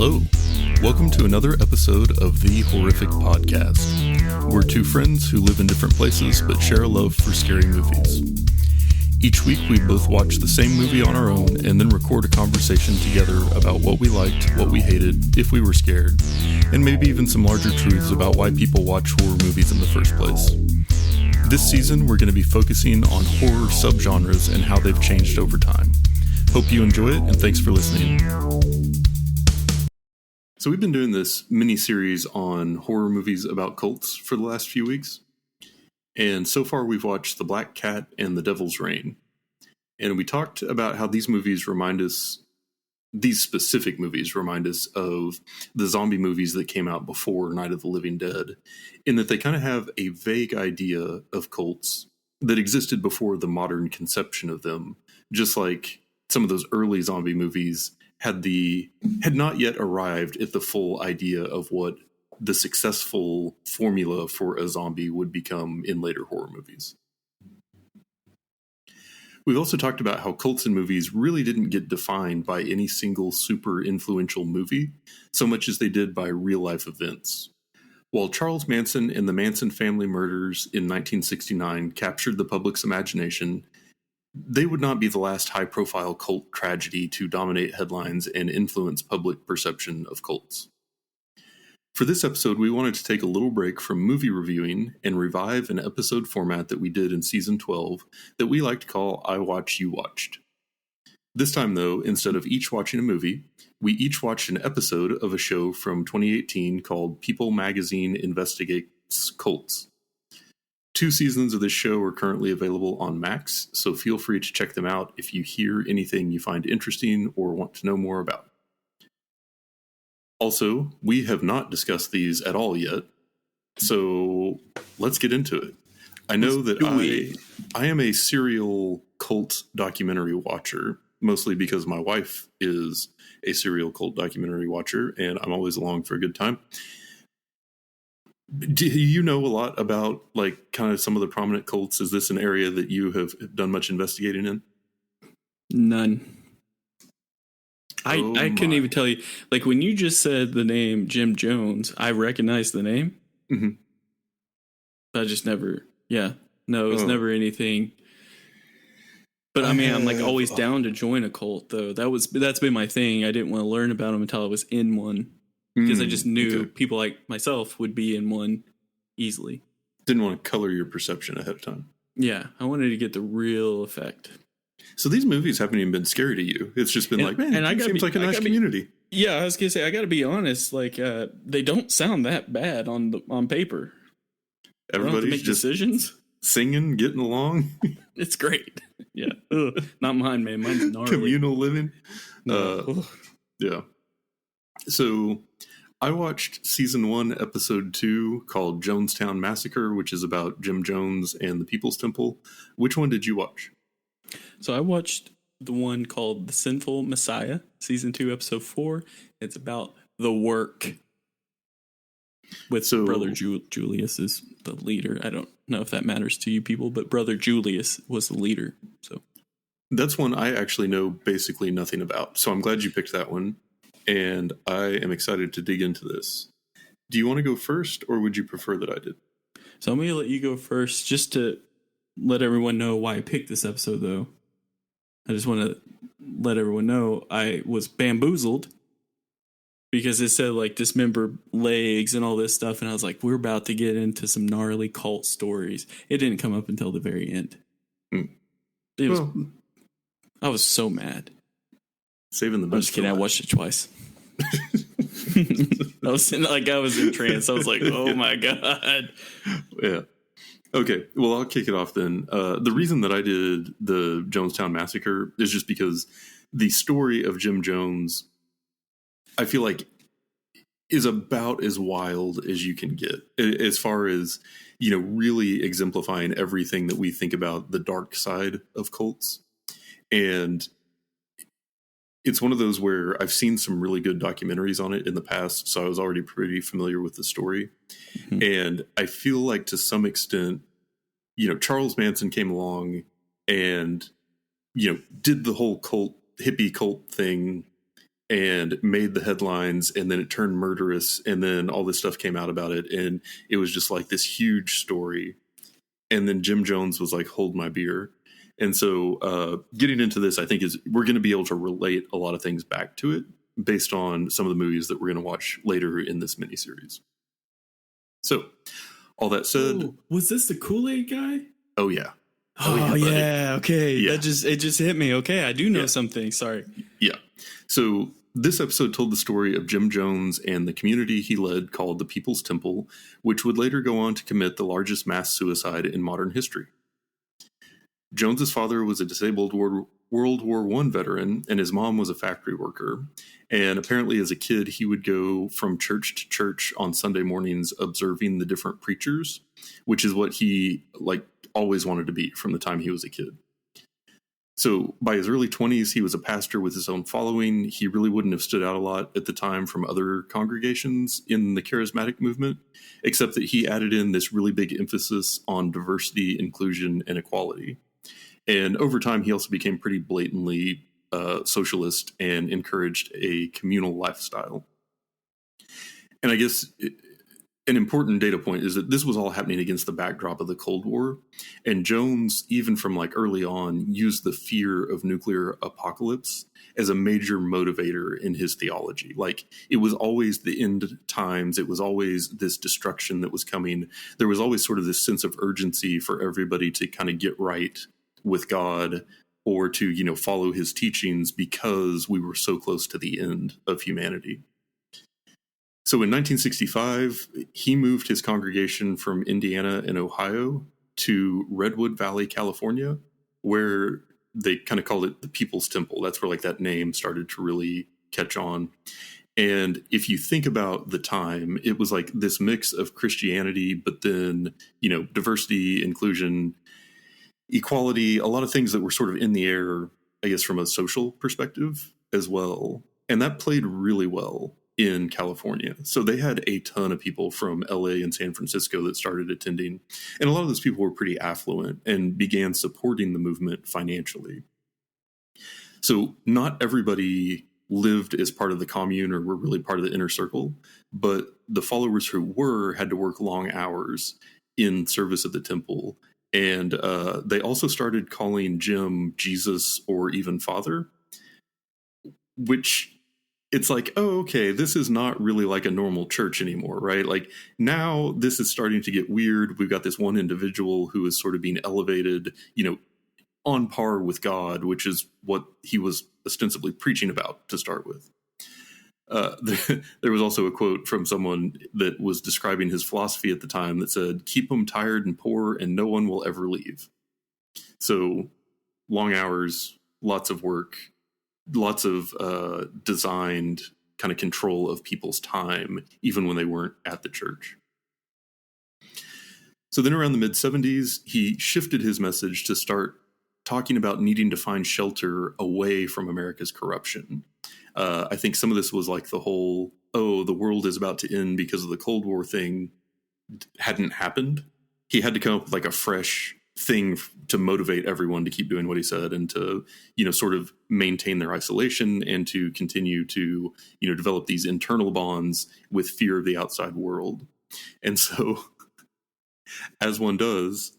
Hello. Welcome to another episode of The Horrific Podcast. We're two friends who live in different places but share a love for scary movies. Each week we both watch the same movie on our own and then record a conversation together about what we liked, what we hated, if we were scared, and maybe even some larger truths about why people watch horror movies in the first place. This season we're going to be focusing on horror subgenres and how they've changed over time. Hope you enjoy it, and thanks for listening. So we've been doing this mini-series on horror movies about cults for the last few weeks. And so far we've watched The Black Cat and The Devil's Reign. And we talked about how these specific movies remind us of the zombie movies that came out before Night of the Living Dead, in that they kind of have a vague idea of cults that existed before the modern conception of them, just like some of those early zombie movies had not yet arrived at the full idea of what the successful formula for a zombie would become in later horror movies. We've also talked about how cults in movies really didn't get defined by any single super influential movie, so much as they did by real-life events. While Charles Manson and the Manson family murders in 1969 captured the public's imagination, they would not be the last high-profile cult tragedy to dominate headlines and influence public perception of cults. For this episode, we wanted to take a little break from movie reviewing and revive an episode format that we did in Season 12 that we like to call I Watch, You Watched. This time, though, instead of each watching a movie, we each watched an episode of a show from 2018 called People Magazine Investigates Cults. 2 seasons of this show are currently available on Max, so feel free to check them out if you hear anything you find interesting or want to know more about. Also, we have not discussed these at all yet, so let's get into it. I know that I am a serial cult documentary watcher, mostly because my wife is a serial cult documentary watcher, and I'm always along for a good time. Do you know a lot about, like, kind of some of the prominent cults? Is this an area that you have done much investigating in? None. I couldn't even tell you. Like, when you just said the name Jim Jones, I recognized the name. Mm-hmm. I just never, it was never anything. But I mean, I'm like always down to join a cult, though. That's been my thing. I didn't want to learn about them until I was in one, because I just knew people like myself would be in one easily. Didn't want to color your perception ahead of time. Yeah, I wanted to get the real effect. So these movies haven't even been scary to you. It's just been it seems like a nice community. Yeah, I was going to say, I got to be honest, like, they don't sound that bad on paper. Everybody's make just decisions. Singing, getting along. It's great. Yeah. Ugh, not mine, man. Mine's gnarly. Communal living. No. Yeah. So I watched Season 1, Episode 2, called Jonestown Massacre, which is about Jim Jones and the People's Temple. Which one did you watch? So I watched the one called The Sinful Messiah, Season 2, Episode 4. It's about the work with Brother Julius is the leader. I don't know if that matters to you people, but Brother Julius was the leader. So that's one I actually know basically nothing about. So I'm glad you picked that one, and I am excited to dig into this. Do you want to go first, or would you prefer that I did? So I'm going to let you go first, just to let everyone know why I picked this episode, though. I just want to let everyone know I was bamboozled because it said, like, dismember legs and all this stuff, and I was like, we're about to get into some gnarly cult stories. It didn't come up until the very end. I was so mad. Saving the best. I'm just kidding. I watched it twice. I was in trance. I was like, oh my God. Yeah. Okay, well, I'll kick it off then. The reason that I did the Jonestown Massacre is just because the story of Jim Jones, I feel like, is about as wild as you can get, as far as, really exemplifying everything that we think about the dark side of cults. And it's one of those where I've seen some really good documentaries on it in the past, so I was already pretty familiar with the story. Mm-hmm. And I feel like, to some extent, Charles Manson came along and, did the whole hippie cult thing and made the headlines, and then it turned murderous, and then all this stuff came out about it, and it was just like this huge story. And then Jim Jones was like, hold my beer. And so getting into this, I think, is we're going to be able to relate a lot of things back to it based on some of the movies that we're going to watch later in this miniseries. So all that said... Ooh, was this the Kool-Aid guy? Oh, yeah. Oh yeah. Okay. Yeah. It just hit me. Okay. I do know something. Sorry. Yeah. So this episode told the story of Jim Jones and the community he led called the People's Temple, which would later go on to commit the largest mass suicide in modern history. Jones's father was a disabled World War I veteran, and his mom was a factory worker. And apparently as a kid, he would go from church to church on Sunday mornings observing the different preachers, which is what he always wanted to be from the time he was a kid. So by his early 20s, he was a pastor with his own following. He really wouldn't have stood out a lot at the time from other congregations in the charismatic movement, except that he added in this really big emphasis on diversity, inclusion, and equality. And over time, he also became pretty blatantly socialist and encouraged a communal lifestyle. And I guess an important data point is that this was all happening against the backdrop of the Cold War. And Jones, even from early on, used the fear of nuclear apocalypse as a major motivator in his theology. It was always the end times. It was always this destruction that was coming. There was always sort of this sense of urgency for everybody to kind of get right with God or to, follow his teachings because we were so close to the end of humanity. So in 1965, he moved his congregation from Indiana and Ohio to Redwood Valley, California, where they kind of called it the People's Temple. That's where that name started to really catch on. And if you think about the time, it was this mix of Christianity, but then, diversity, inclusion, equality, a lot of things that were sort of in the air, I guess, from a social perspective as well. And that played really well in California. So they had a ton of people from LA and San Francisco that started attending. And a lot of those people were pretty affluent and began supporting the movement financially. So not everybody lived as part of the commune or were really part of the inner circle, but the followers who were had to work long hours in service of the temple. And they also started calling Jim Jesus or even Father, which it's oh, okay, this is not really a normal church anymore, right? Now this is starting to get weird. We've got this one individual who is sort of being elevated, on par with God, which is what he was ostensibly preaching about to start with. There was also a quote from someone that was describing his philosophy at the time that said, "Keep them tired and poor and no one will ever leave." So long hours, lots of work, lots of designed kind of control of people's time, even when they weren't at the church. So then around the mid-70s, he shifted his message to start talking about needing to find shelter away from America's corruption. I think some of this was the whole, the world is about to end because of the Cold War thing hadn't happened. He had to come up with a fresh thing to motivate everyone to keep doing what he said and to, sort of maintain their isolation and to continue to, develop these internal bonds with fear of the outside world. And so, as one does,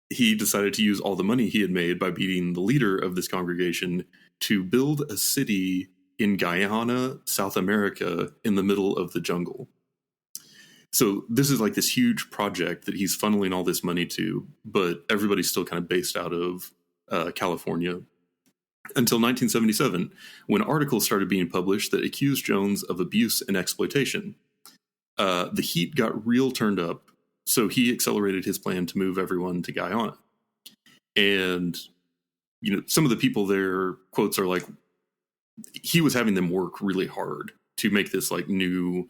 he decided to use all the money he had made by beating the leader of this congregation to build a city in Guyana, South America, in the middle of the jungle. So this is this huge project that he's funneling all this money to, but everybody's still kind of based out of California. Until 1977, when articles started being published that accused Jones of abuse and exploitation. The heat got real turned up, so he accelerated his plan to move everyone to Guyana. And, some of the people there, quotes are he was having them work really hard to make this new,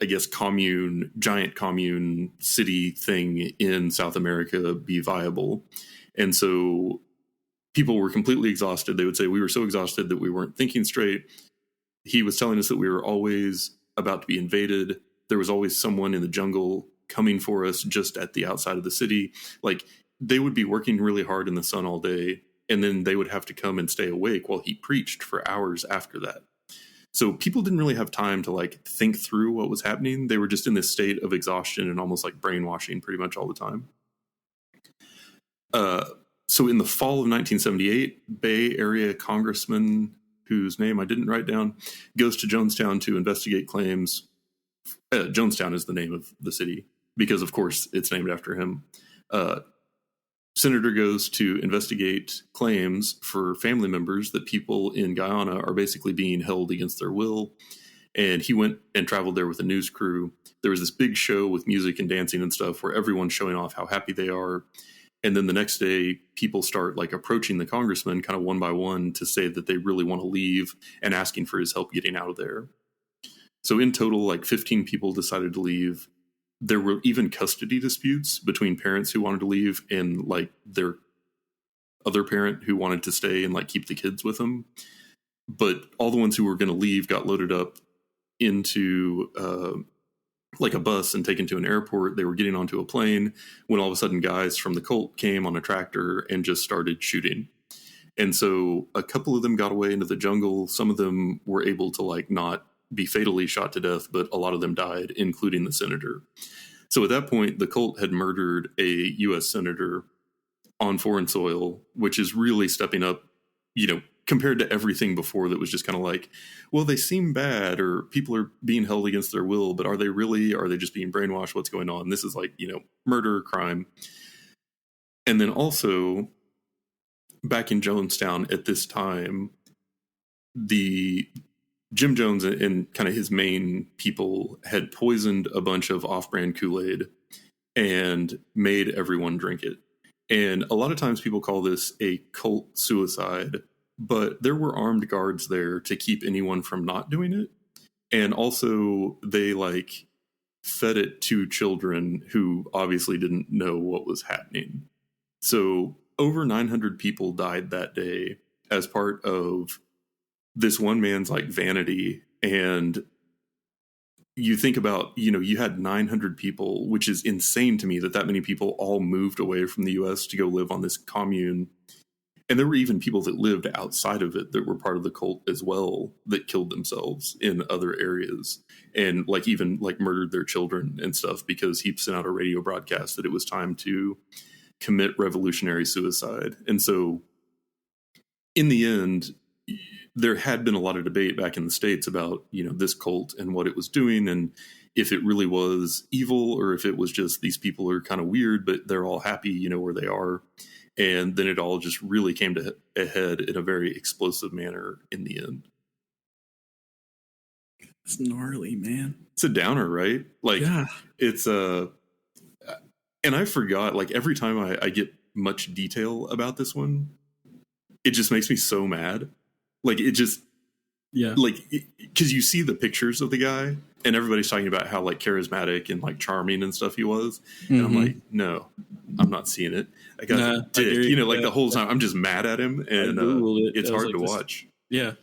I guess, giant commune city thing in South America be viable. And so people were completely exhausted. They would say we were so exhausted that we weren't thinking straight. He was telling us that we were always about to be invaded. There was always someone in the jungle coming for us just at the outside of the city. They would be working really hard in the sun all day, and then they would have to come and stay awake while he preached for hours after that. So people didn't really have time to like think through what was happening. They were just in this state of exhaustion and almost like brainwashing pretty much all the time. So in the fall of 1978, Bay Area Congressman, whose name I didn't write down, goes to Jonestown to investigate claims. Jonestown is the name of the city because, of course, it's named after him. Senator goes to investigate claims for family members that people in Guyana are basically being held against their will. And he went and traveled there with a news crew. There was this big show with music and dancing and stuff where everyone's showing off how happy they are. And then the next day, people start like approaching the congressman kind of one by one to say that they really want to leave and asking for his help getting out of there. So in total, like 15 people decided to leave. There were even custody disputes between parents who wanted to leave and like their other parent who wanted to stay and like keep the kids with them. But all the ones who were going to leave got loaded up into like a bus and taken to an airport. They were getting onto a plane when all of a sudden guys from the cult came on a tractor and just started shooting. And so a couple of them got away into the jungle. Some of them were able to like not be fatally shot to death, but a lot of them died, including the senator. So at that point, the cult had murdered a U.S. senator on foreign soil, which is really stepping up, you know, compared to everything before that was just kind of like, well, they seem bad or people are being held against their will, but are they really? Are they just being brainwashed? What's going on? This is like, you know, murder, crime. And then also back in Jonestown at this time, the Jim Jones and kind of his main people had poisoned a bunch of off-brand Kool-Aid and made everyone drink it. And a lot of times people call this a cult suicide, but there were armed guards there to keep anyone from not doing it. And also they like fed it to children who obviously didn't know what was happening. So over 900 people died that day as part of this one man's like vanity. And you think about, you know, you had 900 people, which is insane to me that many people all moved away from the US to go live on this commune. And there were even people that lived outside of it that were part of the cult as well that killed themselves in other areas and like even like murdered their children and stuff because he sent out a radio broadcast that it was time to commit revolutionary suicide. And so in the end, there had been a lot of debate back in the States about, you know, this cult and what it was doing and if it really was evil or if it was just these people are kind of weird, but they're all happy, you know, where they are. And then it all just really came to a head in a very explosive manner in the end. It's gnarly, man. It's a downer, right? Like, yeah. It's and I forgot, like, every time I get much detail about this one, it just makes me so mad. Like, it just, yeah. Like, because you see the pictures of the guy, and everybody's talking about how, like, charismatic and, like, charming and stuff he was. Mm-hmm. And I'm like, no, I'm not seeing it. I got a dick. You know, like, the whole time, I'm just mad at him, and it's hard to watch. Yeah,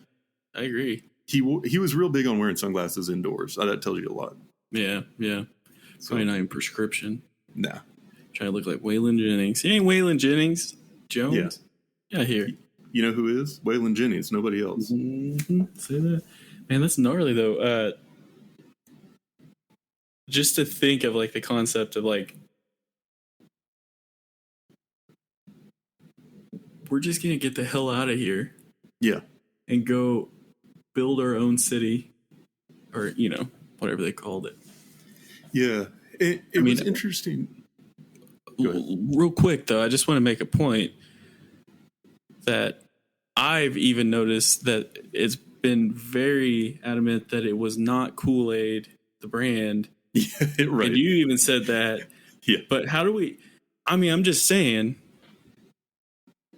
I agree. He was real big on wearing sunglasses indoors. That tells you a lot. Yeah, yeah. Probably not even prescription. Nah. Trying to look like Waylon Jennings. He ain't Waylon Jennings. Jones? Yeah, here. You know who is? Waylon Jennings. Nobody else. Mm-hmm. Say that. Man, that's gnarly, though. Just to think of, like, the concept of, like, we're just going to get the hell out of here. Yeah. And go build our own city. Or, you know, whatever they called it. Yeah. It was interesting. Real quick, though, I just want to make a point that I've even noticed that it's been very adamant that it was not Kool-Aid, the brand. Yeah, right. And you even said that. Yeah. But how do we... I mean, I'm just saying,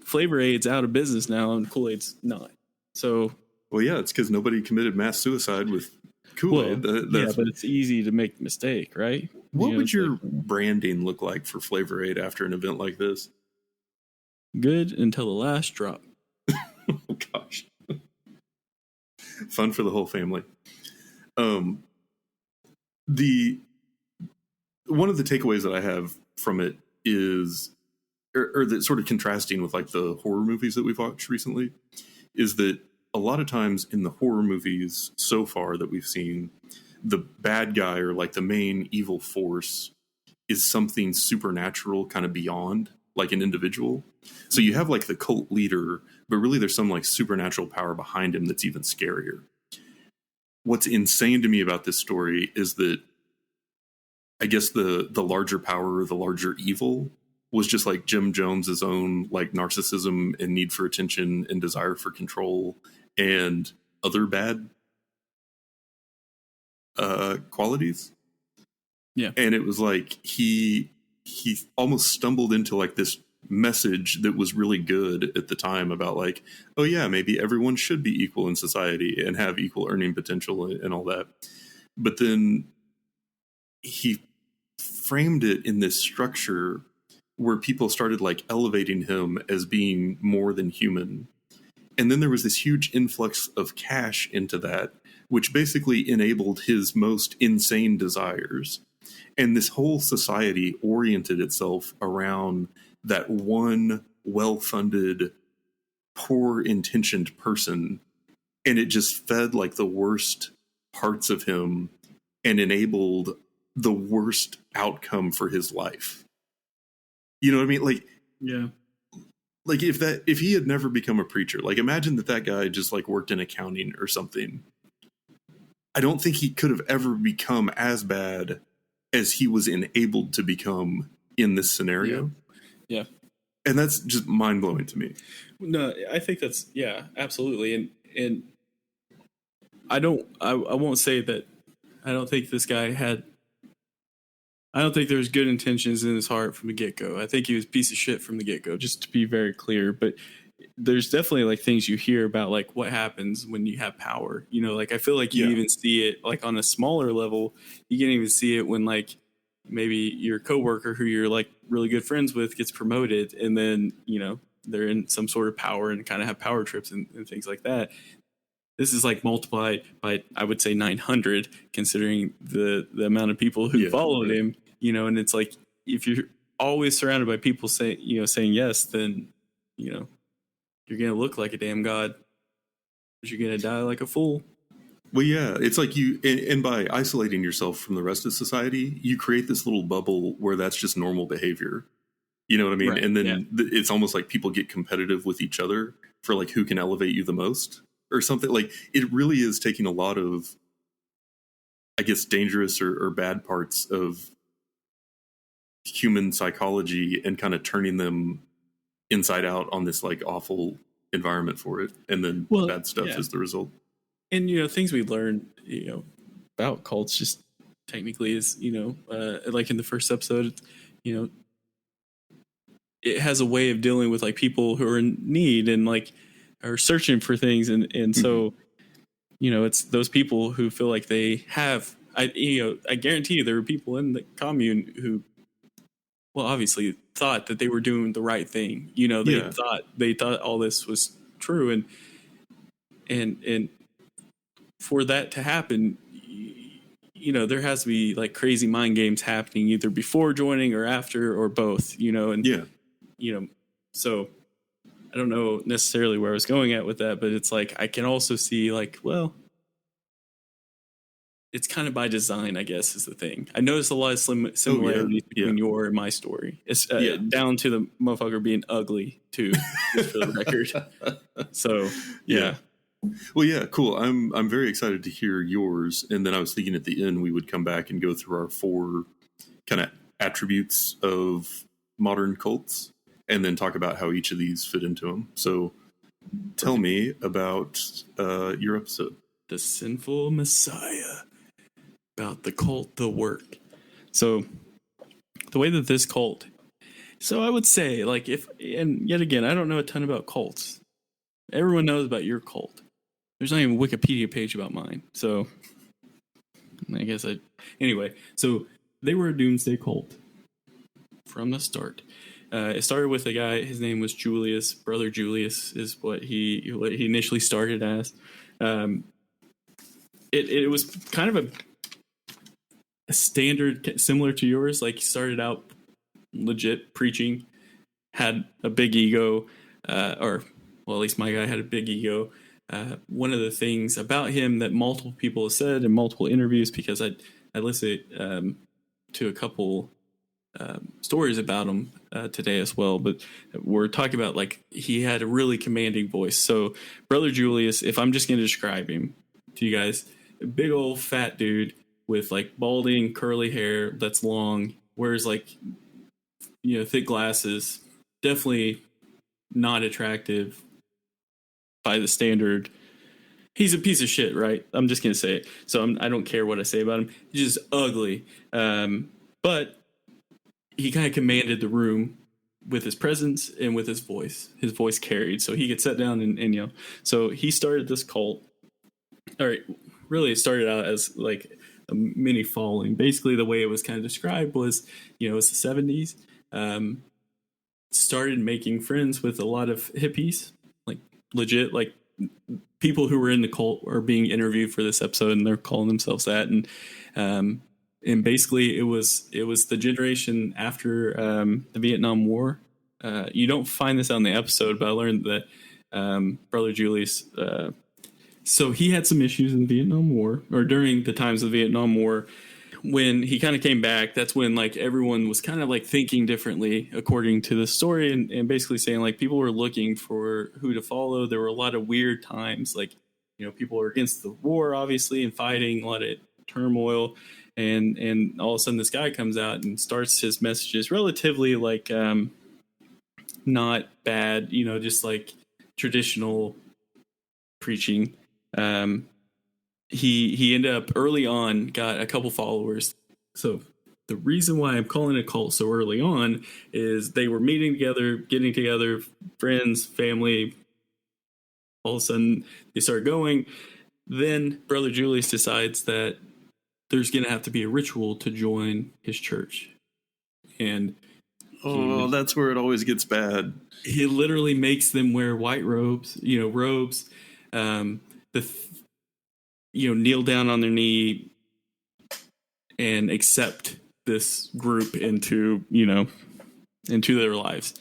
Flavor Aid's out of business now and Kool-Aid's not. So... Well, yeah, it's because nobody committed mass suicide with Kool-Aid. Well, yeah, but it's easy to make a mistake, right? What would your branding look like for Flavor Aid after an event like this? Good until the last drop. Oh, gosh. Fun for the whole family. One of the takeaways that I have from it is or that sort of contrasting with like the horror movies that we've watched recently, is that a lot of times in the horror movies so far that we've seen, the bad guy or like the main evil force is something supernatural kind of beyond like an individual. So you have like the cult leader, but really there's some like supernatural power behind him that's even scarier. What's insane to me about this story is that I guess the larger power or the larger evil was just like Jim Jones's own like narcissism and need for attention and desire for control and other bad qualities. Yeah. And it was like he almost stumbled into like this message that was really good at the time about like, oh yeah, maybe everyone should be equal in society and have equal earning potential and all that. But then he framed it in this structure where people started like elevating him as being more than human. And then there was this huge influx of cash into that, which basically enabled his most insane desires. And this whole society oriented itself around that one well-funded, poor-intentioned person. And it just fed like the worst parts of him and enabled the worst outcome for his life. You know what I mean? Like, yeah. Like if he had never become a preacher, like imagine that guy just like worked in accounting or something. I don't think he could have ever become as bad as he was enabled to become in this scenario. Yeah. And that's just mind blowing to me. No, I think that's, yeah, absolutely. And I won't say that I don't think this guy I don't think there's good intentions in his heart from the get-go. I think he was a piece of shit from the get-go, just to be very clear. But there's definitely like things you hear about like what happens when you have power. You know, like I feel like you even see it like on a smaller level. You can even see it when like maybe your coworker who you're like really good friends with gets promoted, and then, you know, they're in some sort of power and kind of have power trips and things like that. This is like multiplied by, I would say, 900, considering the amount of people who followed him, you know. And it's like, if you're always surrounded by people saying yes, then, you know, you're going to look like a damn god, but you're going to die like a fool. Well, yeah, it's like you, and by isolating yourself from the rest of society, you create this little bubble where that's just normal behavior. You know what I mean? Right, and then it's almost like people get competitive with each other for like who can elevate you the most or something. Like it really is taking a lot of, I guess, dangerous or bad parts of human psychology and kind of turning them inside out on this like awful environment for it. And then bad stuff is the result. And, you know, things we learned, you know, about cults just technically is, you know, like in the first episode, you know, it has a way of dealing with like people who are in need and like are searching for things. And so, you know, it's those people who feel like they have, I guarantee you there were people in the commune who, well, obviously thought that they were doing the right thing. You know, they thought all this was true. And for that to happen, you know, there has to be like crazy mind games happening either before joining or after or both, you know. And you know, so I don't know necessarily where I was going at with that, but it's like I can also see like, well, it's kind of by design, I guess, is the thing. I noticed a lot of similarities between your and my story. It's down to the motherfucker being ugly too, just for the record. So yeah. Well, yeah, cool. I'm very excited to hear yours. And then I was thinking at the end we would come back and go through our 4 kind of attributes of modern cults, and then talk about how each of these fit into them. So tell me about your episode. The Sinful Messiah. About the cult, the work. So the way that this cult, so I would say like and yet again, I don't know a ton about cults. Everyone knows about your cult. There's not even a Wikipedia page about mine. So I guess anyway, so they were a doomsday cult from the start. It started with a guy, his name was Julius. Brother Julius is what he initially started as. It was kind of a standard similar to yours. Like he started out legit preaching, had a big ego, or well, at least my guy had a big ego. One of the things about him that multiple people have said in multiple interviews, because I listened to a couple stories about him today as well, but we're talking about like he had a really commanding voice. So Brother Julius, if I'm just going to describe him to you guys, a big old fat dude with like balding curly hair that's long, wears like, you know, thick glasses, definitely not attractive by the standard. He's a piece of shit, right? I'm just gonna say it. So I don't care what I say about him. He's just ugly, but he kind of commanded the room with his presence and with his voice. His voice carried, so he could sit down and you know. So he started this cult. All right, really, it started out as like a mini following. Basically, the way it was kind of described was, you know, it's the 70s. Started making friends with a lot of hippies, like legit, like people who were in the cult are being interviewed for this episode, and they're calling themselves that. And basically, it was the generation after the Vietnam War. You don't find this on the episode, but I learned that Brother Julius. So he had some issues in the Vietnam War, or during the times of the Vietnam War. When he kind of came back, that's when like everyone was kind of like thinking differently according to the story, and basically saying like people were looking for who to follow. There were a lot of weird times, like, you know, people were against the war obviously and fighting, a lot of turmoil, and all of a sudden this guy comes out and starts his messages relatively like not bad, you know, just like traditional preaching. He ended up early on, got a couple followers. So the reason why I'm calling it a cult so early on is they were meeting together, getting together, friends, family. All of a sudden they start going. Then Brother Julius decides that there's going to have to be a ritual to join his church. And that's where it always gets bad. He literally makes them wear white robes, you know, robes. Kneel down on their knee and accept this group into their lives.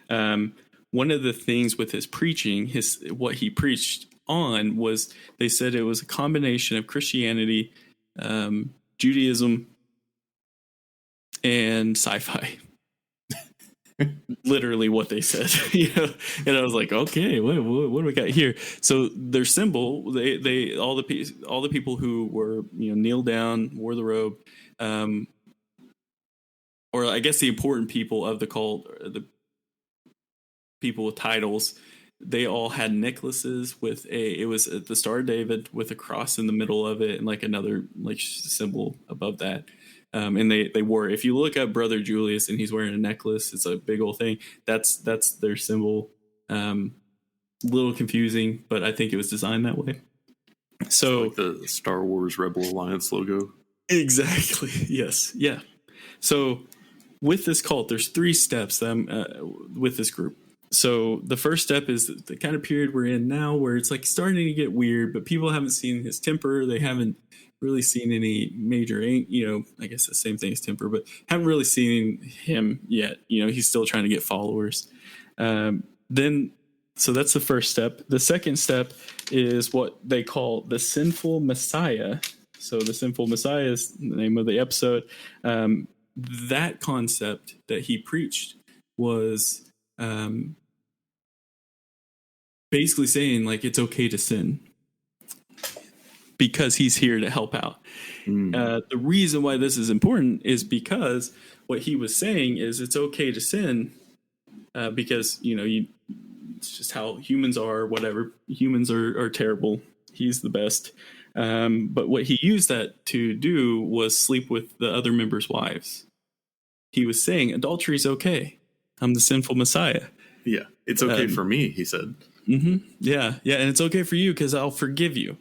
One of the things with his preaching, what he preached on was, they said it was a combination of Christianity, Judaism, and sci-fi. Literally what they said, you know. And I was like, okay, what do we got here? So their symbol, they all the people who were, you know, kneel down, wore the robe, or I guess the important people of the cult, the people with titles, they all had necklaces with it was the Star of David with a cross in the middle of it, and like another like symbol above that. And they wore, if you look at Brother Julius and he's wearing a necklace, it's a big old thing. That's their symbol. Little confusing, but I think it was designed that way. So like the Star Wars Rebel Alliance logo. Exactly. Yes. Yeah. So with this cult, there's 3 steps with this group. So the first step is the kind of period we're in now, where it's like starting to get weird, but people haven't seen his temper. They haven't really seen any major, you know, I guess the same thing as temper, but haven't really seen him yet. You know, he's still trying to get followers. So that's the first step. The second step is what they call the Sinful Messiah. So the Sinful Messiah is the name of the episode. That concept that he preached was basically saying like it's okay to sin, because he's here to help out. The reason why this is important is because what he was saying is it's okay to sin, because, you know, it's just how humans are, whatever. Humans are terrible. He's the best. But what he used that to do was sleep with the other members' wives. He was saying adultery is okay. I'm the sinful Messiah. Yeah, it's okay for me, he said. Mm-hmm. Yeah, and it's okay for you because I'll forgive you.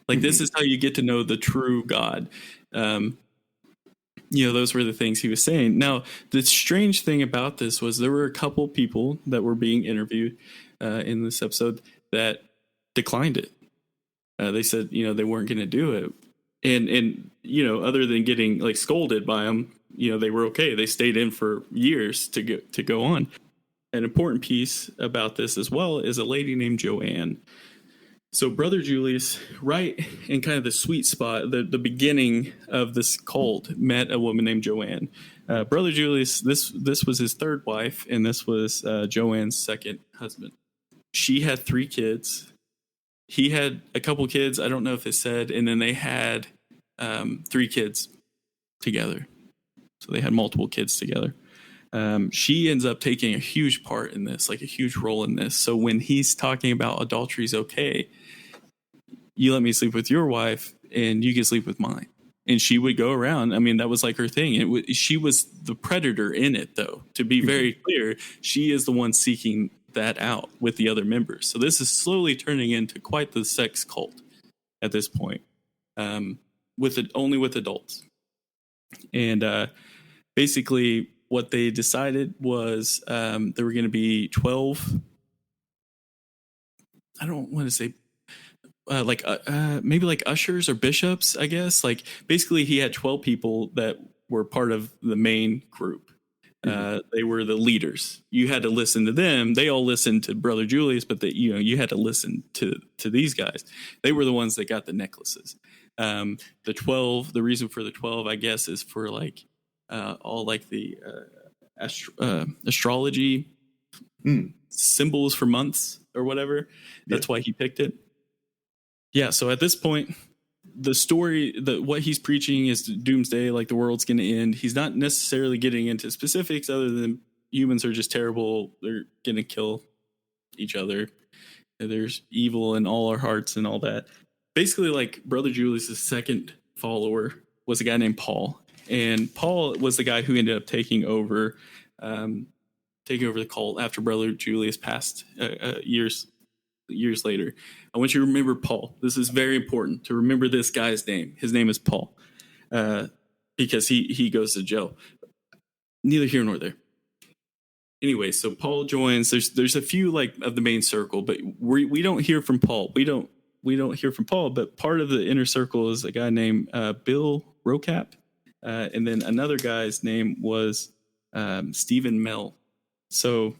Like, this is how you get to know the true God. You know, those were the things he was saying. Now, the strange thing about this was there were a couple people that were being interviewed in this episode that declined it. They said, you know, they weren't going to do it. And, you know, other than getting like scolded by him, you know, they were okay. They stayed in for years to go on. an important piece about this as well is a lady named Joanne. So Brother Julius, right in kind of the sweet spot, the beginning of this cult, met a woman named Joanne. Brother Julius, this was his third wife, and this was Joanne's second husband. She had 3 kids. He had a couple kids. I don't know if it said, and then they had 3 kids together. So they had multiple kids together. She ends up taking a huge part in this, like a huge role in this. So when he's talking about adultery is okay, you let me sleep with your wife and you can sleep with mine. And she would go around. I mean, that was like her thing. She was the predator in it, though. To be very clear, she is the one seeking that out with the other members. So this is slowly turning into quite the sex cult at this point, only with adults. And basically, what they decided was there were going to be 12. I don't want to say maybe like ushers or bishops, I guess. Like basically he had 12 people that were part of the main group. They were the leaders. You had to listen to them. They all listened to Brother Julius, but you had to listen to these guys. They were the ones that got the necklaces. The 12, the reason for the 12, I guess, is for like all like the astrology symbols for months or whatever. That's why he picked it. Yeah, so at this point, the story, what he's preaching is doomsday, like the world's going to end. He's not necessarily getting into specifics other than humans are just terrible. They're going to kill each other. There's evil in all our hearts and all that. Basically, like Brother Julius' second follower was a guy named Paul. And Paul was the guy who ended up taking over the cult after Brother Julius passed years later. I want you to remember Paul. This is very important to remember this guy's name. His name is Paul, because he goes to jail. Neither here nor there. Anyway, so Paul joins. There's a few like of the main circle, but we don't hear from Paul. We don't hear from Paul. But part of the inner circle is a guy named Bill Rocap, and then another guy's name was Stephen Mell. So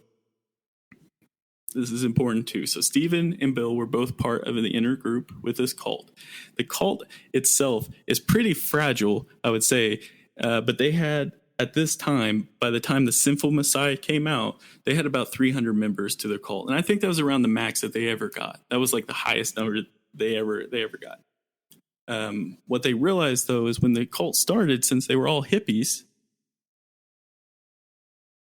this is important too. So Stephen and Bill were both part of the inner group with this cult. The cult itself is pretty fragile, I would say, but they had, at this time, by the time the Sinful Messiah came out, they had about 300 members to their cult. And I think that was around the max that they ever got. That was like the highest number they ever got. What they realized, though, is when the cult started, since they were all hippies,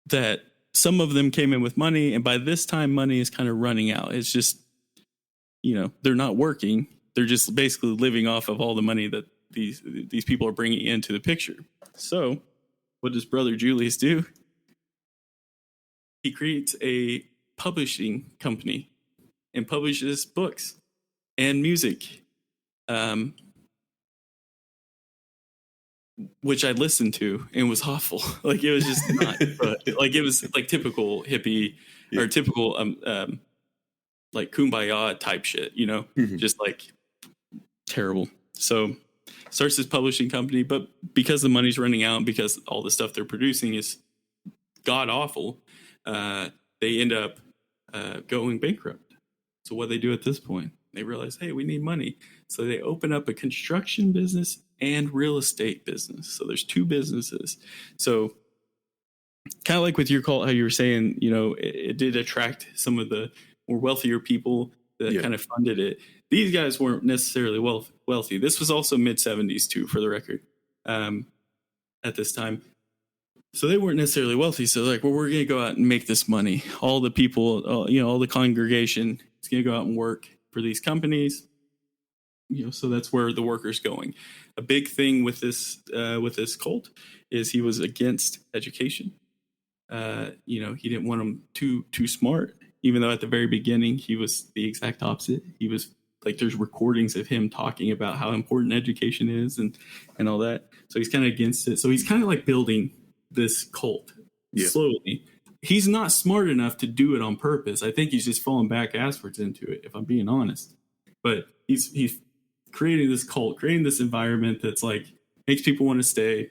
that some of them came in with money, and by this time, money is kind of running out. It's just, they're not working. They're just basically living off of all the money that these people are bringing into the picture. So what does Brother Julius do? He creates a publishing company and publishes books and music, which I listened to and was awful. Like it was just not, like it was like typical hippie or typical like kumbaya type shit, just like terrible. So starts this publishing company, but because the money's running out, because all the stuff they're producing is god awful, they end up going bankrupt. So what they do at this point, they realize, hey, we need money. So they open up a construction business and real estate business. So there's 2 businesses. So kind of like with your cult, how you were saying, it did attract some of the more wealthier people that kind of funded it. These guys weren't necessarily wealthy. This was also mid-70s too, for the record, at this time. So they weren't necessarily wealthy. So like, well, we're going to go out and make this money. All the people, all the congregation is going to go out and work for these companies. So that's where the worker's going. A big thing with this cult is he was against education. He didn't want them too smart, even though at the very beginning he was the exact opposite. He was like, there's recordings of him talking about how important education is and all that. So he's kind of against it. So he's kind of like building this cult slowly. He's not smart enough to do it on purpose. I think he's just falling back asswards into it, if I'm being honest. But he's creating this cult, creating this environment that's like makes people want to stay,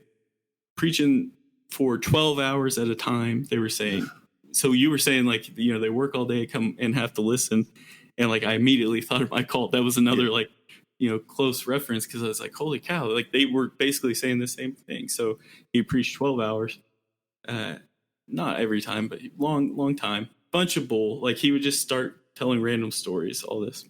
preaching for 12 hours at a time. They were saying so you were saying like, they work all day, come and have to listen. And like, I immediately thought of my cult. That was another like, close reference. Cause I was like, holy cow. Like they were basically saying the same thing. So he preached 12 hours, not every time, but long time, bunch of bull. Like he would just start telling random stories, all this.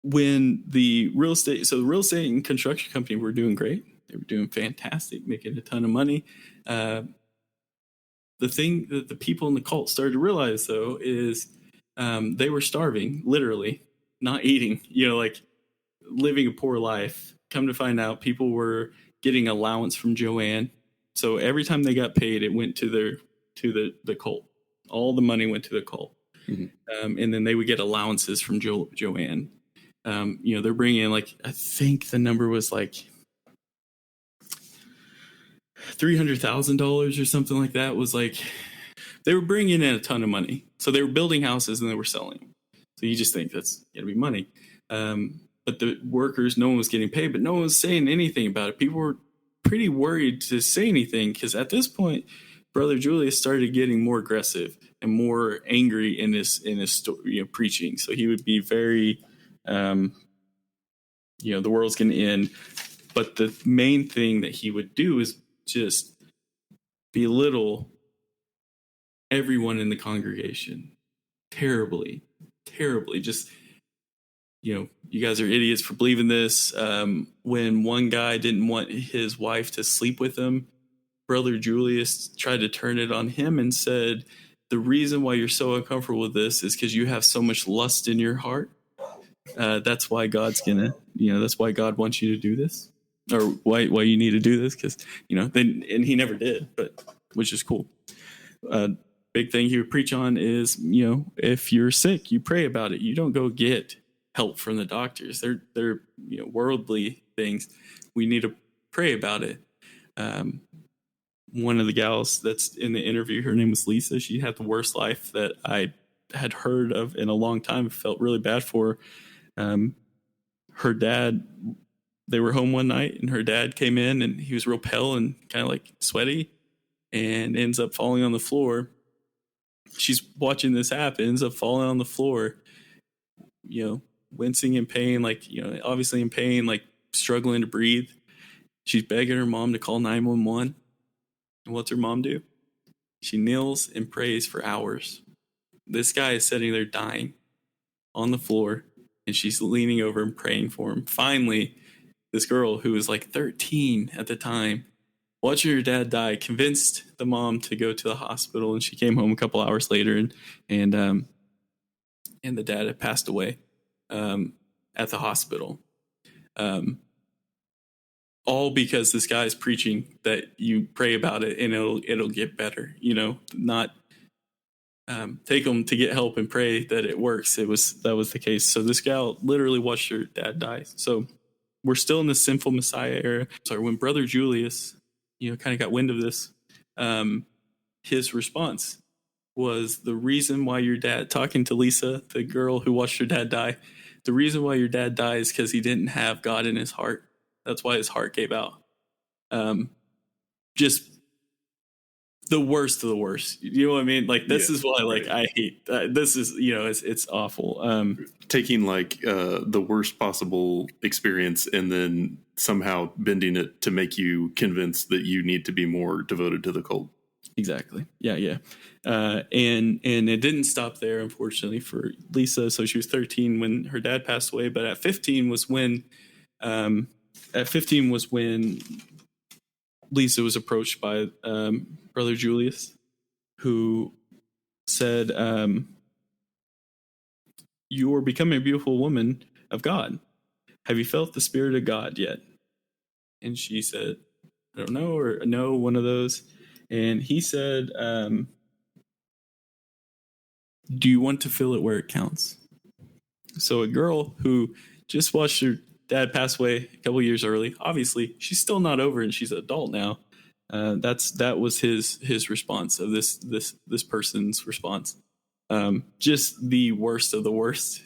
When the real estate and construction company were doing great. They were doing fantastic, making a ton of money. The thing that the people in the cult started to realize, though, is they were starving, literally, not eating, like living a poor life. Come to find out, people were getting allowance from Joanne. So every time they got paid, it went to the cult. All the money went to the cult. Mm-hmm. And then they would get allowances from Joanne. They're bringing in, like, I think the number was like $300,000 or something like that. Was like, they were bringing in a ton of money. So they were building houses and they were selling them. So you just think that's going to be money. But the workers, no one was getting paid, but no one was saying anything about it. People were pretty worried to say anything because at this point, Brother Julius started getting more aggressive and more angry in his preaching. So he would be very, the world's going to end. But the main thing that he would do is just belittle everyone in the congregation terribly. Just, you guys are idiots for believing this. When one guy didn't want his wife to sleep with him, Brother Julius tried to turn it on him and said, the reason why you're so uncomfortable with this is because you have so much lust in your heart. That's why God's that's why God wants you to do this, or why you need to do this. Cause and he never did, but which is cool. Big thing he would preach on is, if you're sick, you pray about it. You don't go get help from the doctors. They're worldly things. We need to pray about it. One of the gals that's in the interview, her name was Lisa. She had the worst life that I had heard of in a long time. Felt really bad for her. Her dad, they were home one night and her dad came in and he was real pale and kind of like sweaty and ends up falling on the floor. She's watching this happen, ends up falling on the floor, wincing in pain, like, obviously in pain, like struggling to breathe. She's begging her mom to call 911. And what's her mom do? She kneels and prays for hours. This guy is sitting there dying on the floor, and she's leaning over and praying for him. Finally, this girl who was like 13 at the time, watching her dad die, convinced the mom to go to the hospital, and she came home a couple hours later, and the dad had passed away at the hospital. All because this guy's preaching that you pray about it and it'll get better. Not take them to get help and pray that it works. That was the case. So this gal literally watched her dad die. So we're still in the sinful Messiah era. So when Brother Julius, kind of got wind of this, his response was, the reason why your dad, talking to Lisa, the girl who watched her dad die, the reason why your dad died is because he didn't have God in his heart. That's why his heart gave out. Just the worst of the worst. You know what I mean? Like, this is why, like, I hate this is, it's awful. Taking like the worst possible experience and then somehow bending it to make you convinced that you need to be more devoted to the cult. Exactly. Yeah. And it didn't stop there, unfortunately, for Lisa. So she was 13 when her dad passed away, but at 15 was when Lisa was approached by Brother Julius, who said, you are becoming a beautiful woman of God. Have you felt the Spirit of God yet? And she said, I don't know, or no, one of those. And he said, do you want to feel it where it counts? So a girl who just watched her dad passed away a couple years early. Obviously, she's still not over, and she's an adult now. That was his response of this person's response. Just the worst of the worst,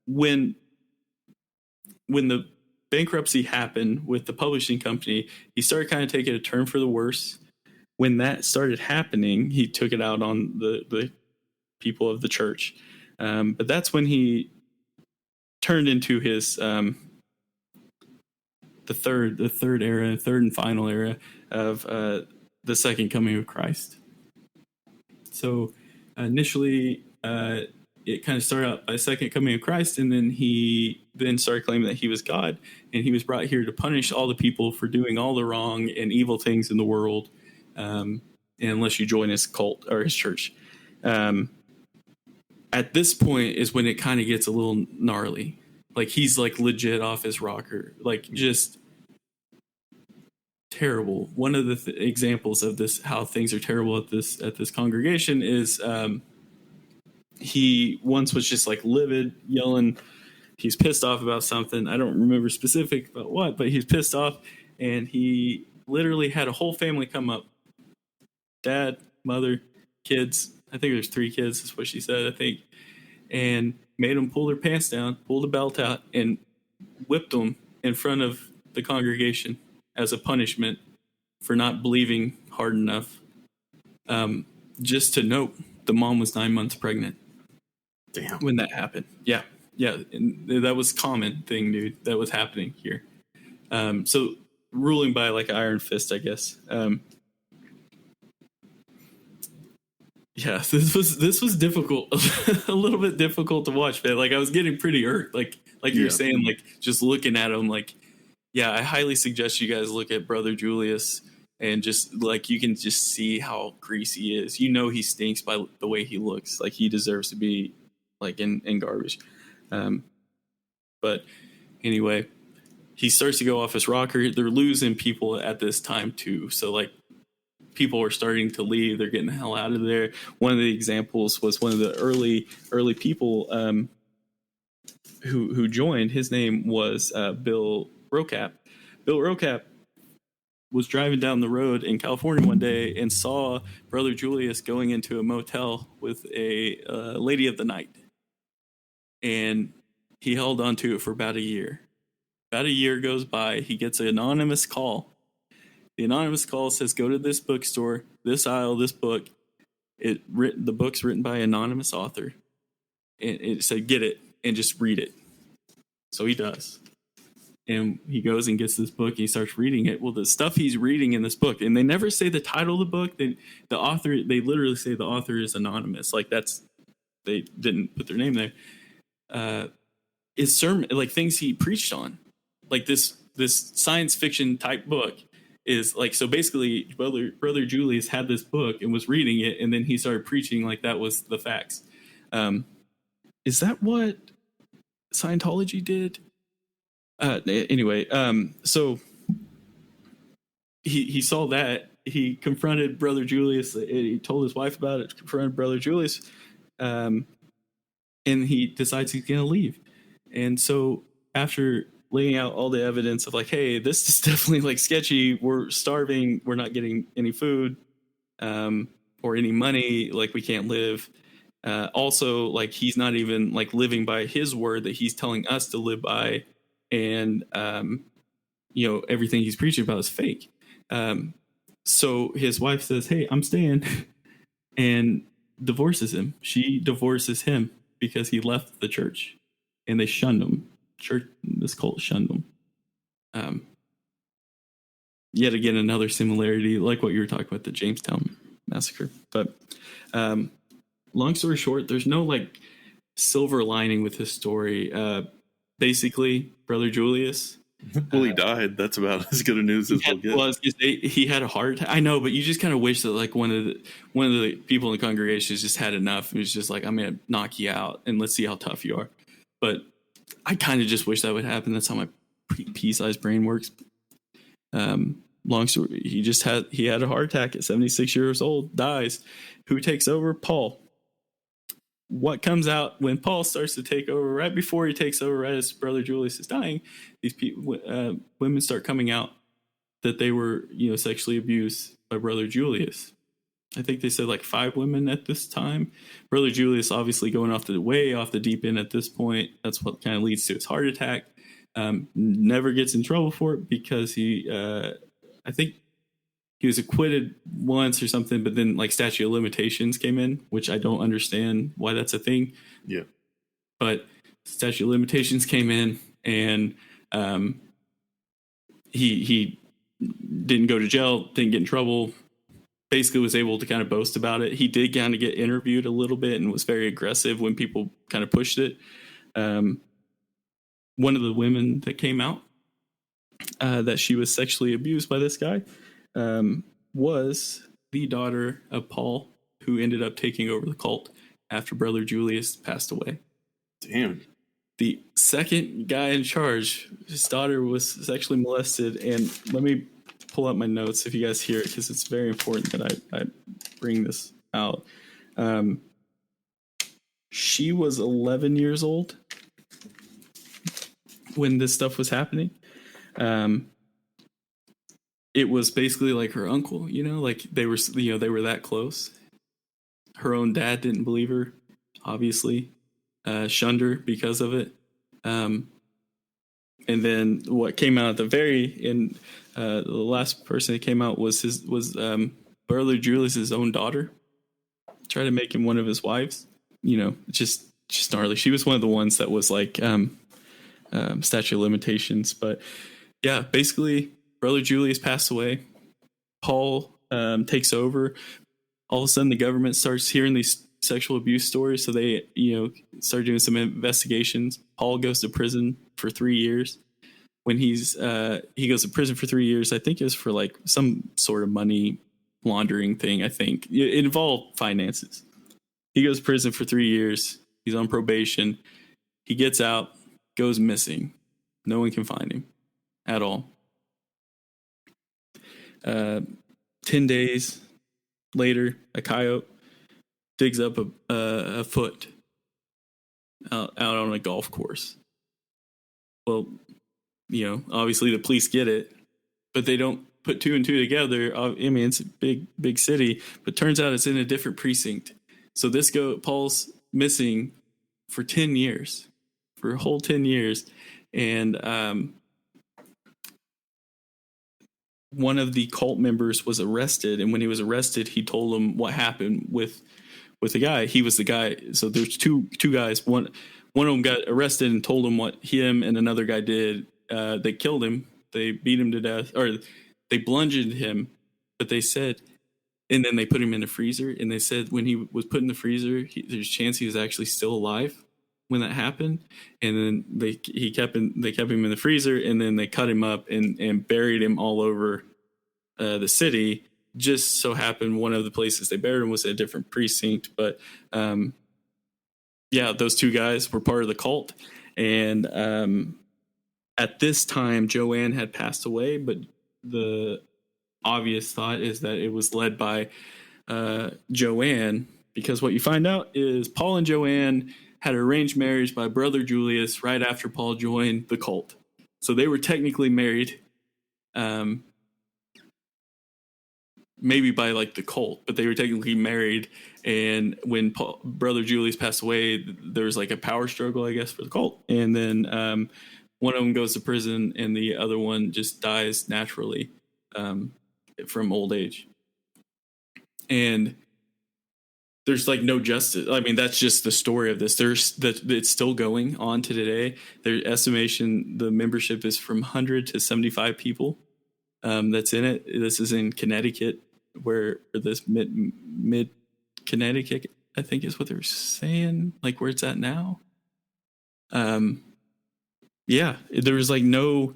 When the bankruptcy happened with the publishing company, he started kind of taking a turn for the worse. When that started happening, he took it out on the people of the church. But that's when he turned into his the third and final era of the second coming of Christ. So initially, it kind of started out by second coming of Christ, and then he started claiming that he was God, and he was brought here to punish all the people for doing all the wrong and evil things in the world, unless you join his cult or his church. At this point is when it kind of gets a little gnarly. Like, he's like legit off his rocker, like just terrible. One of the examples of this, how things are terrible at this congregation, is he once was just like livid, yelling. He's pissed off about something. I don't remember specific about what, but he's pissed off, and he literally had a whole family come up. Dad, mother, kids. I think there's 3 kids, is what she said, I think. And made them pull their pants down, pull the belt out, and whipped them in front of the congregation as a punishment for not believing hard enough. Just to note, the mom was 9 months pregnant. Damn. When that happened. Yeah. And that was a common thing, dude, that was happening here. So ruling by like iron fist, I guess. Yeah, this was difficult, a little bit difficult to watch, man. Like, I was getting pretty irked, like you're saying, like just looking at him. Like, yeah, I highly suggest you guys look at Brother Julius, and just like you can just see how greasy he is. You know, he stinks by the way he looks. Like, he deserves to be like in garbage. But anyway, he starts to go off his rocker. They're losing people at this time too. So like, people are starting to leave. They're getting the hell out of there. One of the examples was one of the early people who joined. His name was Bill Rocap. Bill Rocap was driving down the road in California one day and saw Brother Julius going into a motel with a lady of the night. And he held on to it for about a year. About a year goes by. He gets an anonymous call. The anonymous call says, go to this bookstore, this aisle, this book. The book's written by an anonymous author. And it said, get it and just read it. So he does. And he goes and gets this book, and he starts reading it. Well, the stuff he's reading in this book, and they never say the title of the book. They literally say the author is anonymous. Like, they didn't put their name there. His sermon, like things he preached on, like this science fiction type book. Is like, so basically brother Julius had this book and was reading it, and then he started preaching like that was the facts. Is that what Scientology did? Anyway, so he saw that. He confronted Brother Julius. He told his wife about it, confronted Brother Julius, and he decides he's going to leave. And so after laying out all the evidence of like, hey, this is definitely like sketchy. We're starving. We're not getting any food or any money. Like, we can't live. Also, like, he's not even like living by his word that he's telling us to live by. And, everything he's preaching about is fake. So his wife says, hey, I'm staying, and divorces him. She divorces him because he left the church, and they shunned him. Church, this cult shunned them. Yet again, another similarity, like what you were talking about, the Jamestown massacre. But long story short, there's no like silver lining with his story. Basically, Brother Julius. Well, he died. That's about as good a news as we'll get. He had a heart attack. I know, but you just kind of wish that like one of the people in the congregation just had enough. It was just like, I'm gonna knock you out, and let's see how tough you are. But I kind of just wish that would happen. That's how my pea-sized brain works. Long story, he had a heart attack at 76 years old, dies. Who takes over? Paul. What comes out when Paul starts to take over, right before he takes over, right as Brother Julius is dying, these people, women start coming out that they were, sexually abused by Brother Julius. I think they said like 5 women at this time. Brother Julius obviously going way off the deep end at this point. That's what kind of leads to his heart attack. Never gets in trouble for it because I think he was acquitted once or something, but then like statute of limitations came in, which I don't understand why that's a thing. Yeah. But statute of limitations came in, and he didn't go to jail, didn't get in trouble, basically was able to kind of boast about it. He did kind of get interviewed a little bit and was very aggressive when people kind of pushed it. One of the women that came out that she was sexually abused by this guy was the daughter of Paul, who ended up taking over the cult after Brother Julius passed away. Damn. The second guy in charge, his daughter was sexually molested. And let me pull up my notes if you guys hear it, because it's very important that I bring this out. She was 11 years old when this stuff was happening. It was basically like her uncle, like they were that close. Her own dad didn't believe her, obviously, shunned her because of it. And then what came out at the very end, the last person that came out was Brother Julius's own daughter. Tried to make him one of his wives. Just gnarly. She was one of the ones that was like statute of limitations. But yeah, basically, Brother Julius passed away. Paul takes over. All of a sudden, the government starts hearing these sexual abuse stories, so they start doing some investigations. Paul goes to prison for 3 years. When he goes to prison for 3 years, I think it was for like some sort of money laundering thing. I think it involved finances. He goes to prison for 3 years. He's on probation. He gets out, goes missing. No one can find him at all. 10 days later, a coyote digs up a foot out on a golf course. Well, obviously the police get it, but they don't put two and two together. I mean, it's a big city, but turns out it's in a different precinct. So Paul's missing for 10 years, for a whole 10 years. And one of the cult members was arrested. And when he was arrested, he told them what happened with the guy. He was the guy. So there's two guys. One of them got arrested and told him what him and another guy did. They killed him. They beat him to death, or they bludgeoned him. But they said, and then they put him in a freezer. And they said when he was put in the freezer, there's a chance he was actually still alive when that happened. And then they kept him in the freezer, and then they cut him up and buried him all over the city. Just so happened one of the places they buried him was a different precinct. But yeah, those two guys were part of the cult. And at this time, Joanne had passed away, but the obvious thought is that it was led by Joanne, because what you find out is Paul and Joanne had arranged marriage by Brother Julius right after Paul joined the cult. So they were technically married, maybe by like the cult, but they were technically married. And when Brother Julius passed away, there was like a power struggle, I guess, for the cult. And then one of them goes to prison and the other one just dies naturally from old age. And there's like no justice. I mean, that's just the story of this. It's still going on to today. Their estimation, the membership is from 100 to 75 people that's in it. This is in Connecticut, where this mid Connecticut, I think is what they're saying, like where it's at now. Yeah, there was like no.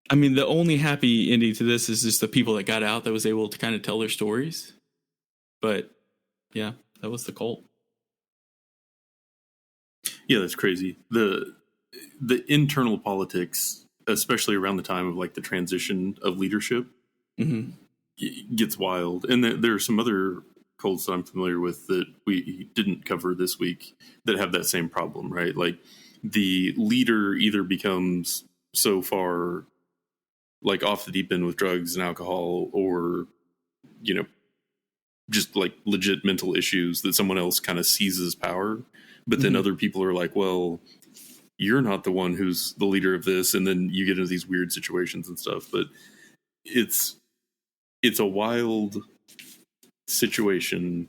I mean, the only happy ending to this is just the people that got out that was able to kind of tell their stories. But yeah, that was the cult. Yeah, that's crazy. The internal politics, especially around the time of like the transition of leadership, gets wild. And there are some other cults that I'm familiar with that we didn't cover this week that have that same problem, right? Like the leader either becomes so far like off the deep end with drugs and alcohol, or just like legit mental issues that someone else kind of seizes power. But then other people are like, well, you're not the one who's the leader of this, and then you get into these weird situations and stuff. But it's a wild situation.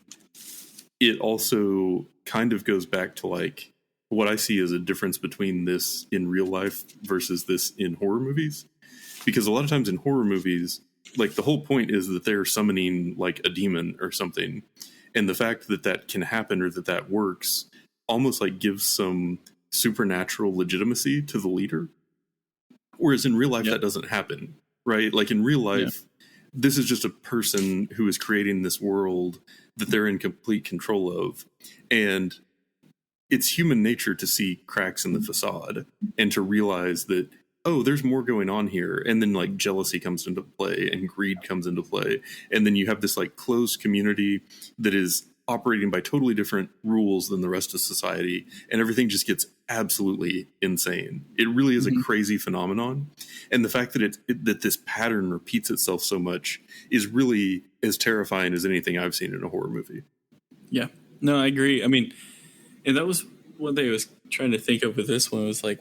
It also kind of goes back to like what I see as a difference between this in real life versus this in horror movies. Because a lot of times in horror movies, like the whole point is that they're summoning like a demon or something. And the fact that that can happen or that that works almost like gives some supernatural legitimacy to the leader. Whereas in real life, that doesn't happen, right? Like in real life, this is just a person who is creating this world that they're in complete control of. And it's human nature to see cracks in the facade and to realize that, oh, there's more going on here. And then like jealousy comes into play and greed comes into play. And then you have this like closed community that is operating by totally different rules than the rest of society. And everything just gets absolutely insane. It really is a crazy phenomenon. And the fact that that this pattern repeats itself so much is really as terrifying as anything I've seen in a horror movie. Yeah, no, I agree. I mean, and that was one thing I was trying to think of with this one was like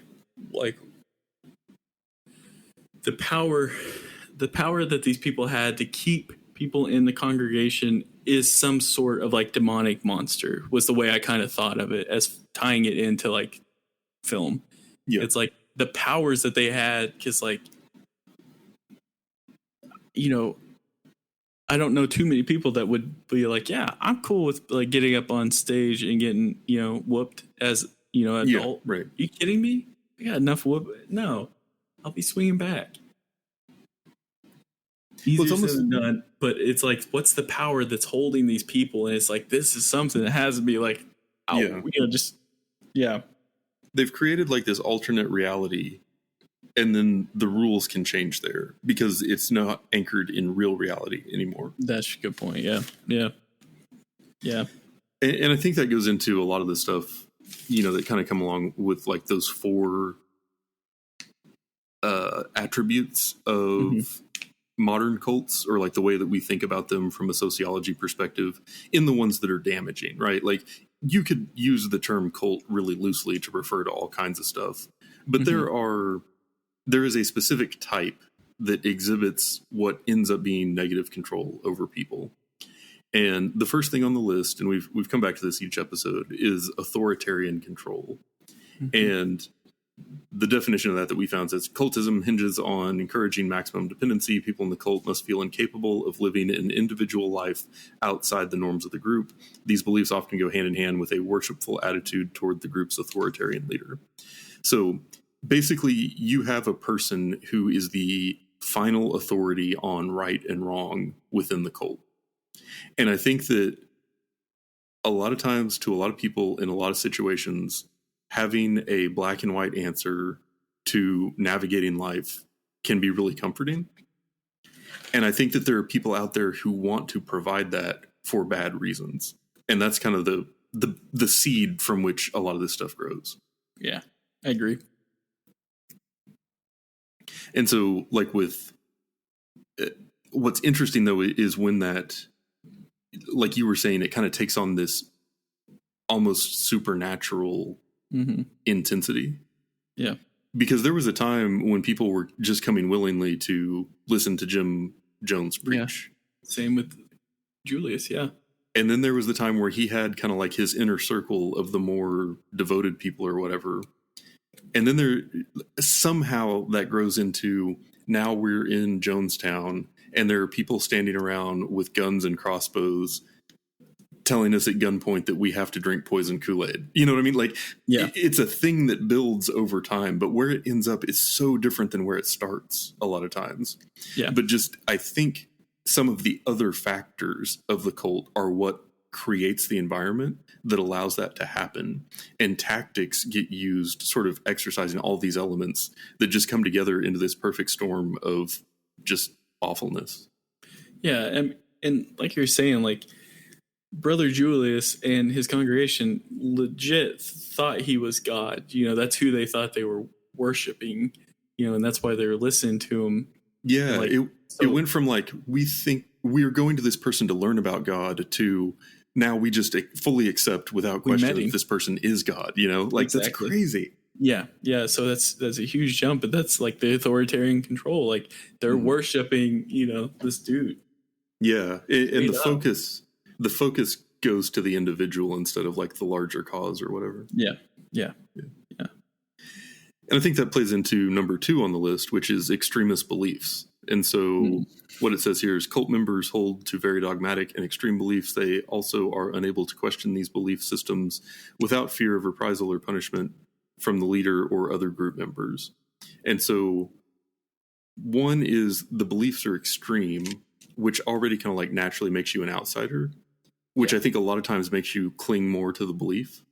the power that these people had to keep people in the congregation is some sort of like demonic monster was the way I kind of thought of it as tying it into like film. Yeah. It's like the powers that they had because like, you know, I don't know too many people that would be like, yeah, I'm cool with like getting up on stage and getting, you know, whooped as, you know, adult. Yeah, right. Are you kidding me? I got enough whoop. No, I'll be swinging back. Easier said than done, but it's like, what's the power that's holding these people? And it's like, this is something that has to be like, you know, just, They've created like this alternate reality, and then the rules can change there because it's not anchored in real reality anymore. That's a good point. Yeah. Yeah. Yeah. And I think that goes into a lot of the stuff, you know, that kind of come along with like those 4 attributes of modern cults, or like the way that we think about them from a sociology perspective in the ones that are damaging, right? Like you could use the term cult really loosely to refer to all kinds of stuff, but there is a specific type that exhibits what ends up being negative control over people. And the first thing on the list, and we've come back to this each episode, is authoritarian control. And the definition of that we found says cultism hinges on encouraging maximum dependency. People in the cult must feel incapable of living an individual life outside the norms of the group. These beliefs often go hand in hand with a worshipful attitude toward the group's authoritarian leader. So basically, you have a person who is the final authority on right and wrong within the cult. And I think that a lot of times, to a lot of people in a lot of situations, having a black and white answer to navigating life can be really comforting. And I think that there are people out there who want to provide that for bad reasons. And that's kind of the seed from which a lot of this stuff grows. Yeah, I agree. And so, like with what's interesting, though, is when that, like you were saying, it kind of takes on this almost supernatural intensity. Yeah. Because there was a time when people were just coming willingly to listen to Jim Jones preach. Yeah. Same with Julius, yeah. And then there was the time where he had kind of like his inner circle of the more devoted people or whatever. And then there somehow that grows into, now we're in Jonestown and there are people standing around with guns and crossbows telling us at gunpoint that we have to drink poison Kool-Aid. You know what I mean? Like, it's a thing that builds over time, but where it ends up is so different than where it starts a lot of times. Yeah. But just, I think some of the other factors of the cult are what creates the environment that allows that to happen. And tactics get used, sort of exercising all these elements that just come together into this perfect storm of just awfulness. Yeah. And like you're saying, like, Brother Julius and his congregation legit thought he was God. You know, that's who they thought they were worshiping, you know, and that's why they were listening to him. Yeah, like, it went from like, we think we're going to this person to learn about God to now we just fully accept without question that this person is God, you know? Like, That's crazy. Yeah. So that's a huge jump, but that's like the authoritarian control. Like they're worshiping, this dude. Yeah, and the focus goes to the individual instead of like the larger cause or whatever. Yeah. And I think that plays into number 2 on the list, which is extremist beliefs. And so what it says here is cult members hold to very dogmatic and extreme beliefs. They also are unable to question these belief systems without fear of reprisal or punishment from the leader or other group members. And so one is the beliefs are extreme, which already kind of like naturally makes you an outsider, which I think a lot of times makes you cling more to the belief.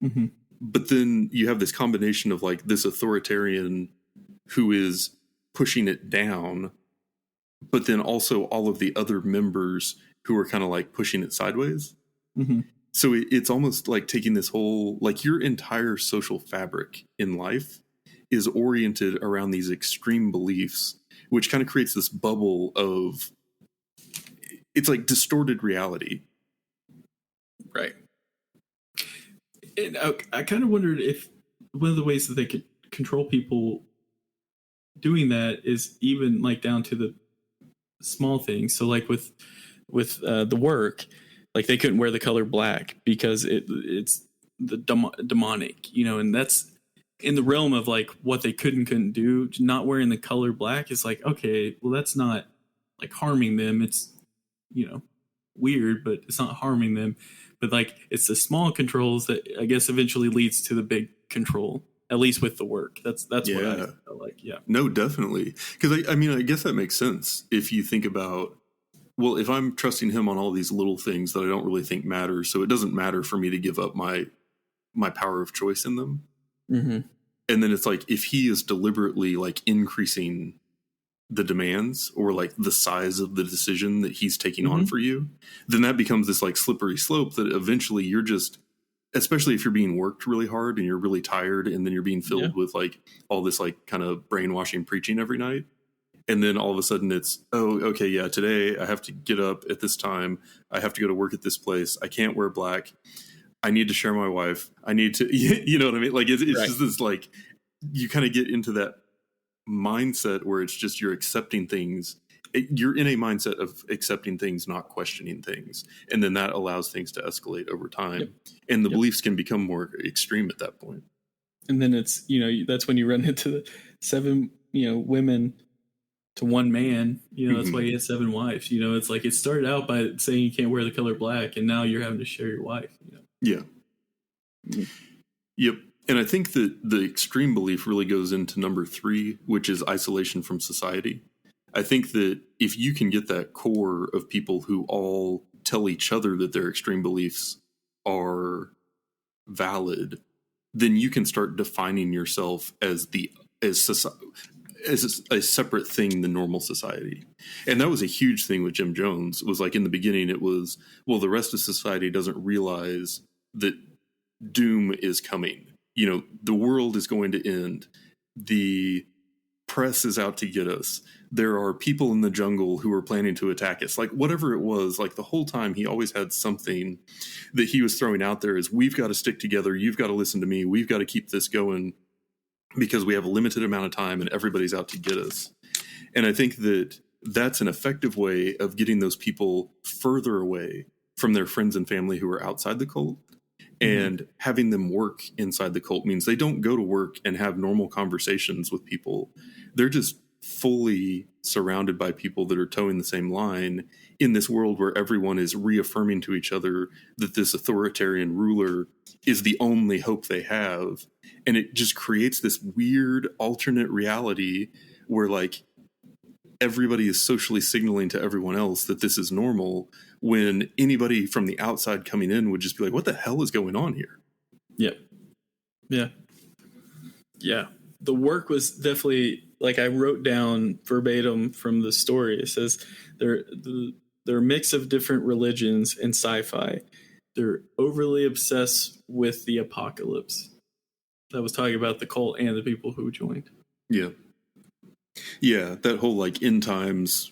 Mm-hmm. But then you have this combination of like this authoritarian who is pushing it down, but then also all of the other members who are kind of like pushing it sideways. Mm-hmm. So it's almost like taking this whole, like your entire social fabric in life is oriented around these extreme beliefs, which kind of creates this bubble of, it's like distorted reality. Right. And I kind of wondered if one of the ways that they could control people doing that is even like down to the small things. So like with the work, like they couldn't wear the color black because it's the demonic, and that's in the realm of like what they couldn't do. Not wearing the color black is like, okay, well, that's not like harming them. It's, weird, but it's not harming them. But like it's the small controls that I guess eventually leads to the big control, at least with the work. That's what I felt like. Yeah. No, definitely. Because I mean, I guess that makes sense if you think about, well, if I'm trusting him on all these little things that I don't really think matter, so it doesn't matter for me to give up my power of choice in them. Mm-hmm. And then it's like, if he is deliberately like increasing the demands or like the size of the decision that he's taking on for you, then that becomes this like slippery slope that eventually you're just, especially if you're being worked really hard and you're really tired and then you're being filled with like all this like kind of brainwashing preaching every night. And then all of a sudden it's, oh, okay, yeah, today I have to get up at this time. I have to go to work at this place. I can't wear black. I need to share my wife. I need to, you know what I mean? Like it's just this like, you kind of get into that mindset where it's just you're accepting things. You're in a mindset of accepting things, not questioning things. And then that allows things to escalate over time. And the beliefs can become more extreme at that point. And then it's, that's when you run into the 7, women to one man, that's why he has 7 wives. It's like it started out by saying you can't wear the color black, and now you're having to share your wife. Yeah. Yep. And I think that the extreme belief really goes into number 3, which is isolation from society. I think that if you can get that core of people who all tell each other that their extreme beliefs are valid, then you can start defining yourself as a separate thing than normal society. And that was a huge thing with Jim Jones. It was like in the beginning, it was, well, the rest of society doesn't realize that doom is coming. The world is going to end. The press is out to get us. There are people in the jungle who are planning to attack us. Like whatever it was, like the whole time he always had something that he was throwing out there is, we've got to stick together. You've got to listen to me. We've got to keep this going because we have a limited amount of time and everybody's out to get us. And I think that that's an effective way of getting those people further away from their friends and family who are outside the cult. And having them work inside the cult means they don't go to work and have normal conversations with people. They're just fully surrounded by people that are towing the same line in this world where everyone is reaffirming to each other that this authoritarian ruler is the only hope they have. And it just creates this weird alternate reality where like everybody is socially signaling to everyone else that this is normal, when anybody from the outside coming in would just be like, what the hell is going on here? Yeah. The work was definitely, like I wrote down verbatim from the story. It says they're a mix of different religions and sci-fi. They're overly obsessed with the apocalypse. That was talking about the cult and the people who joined. Yeah, that whole like end times,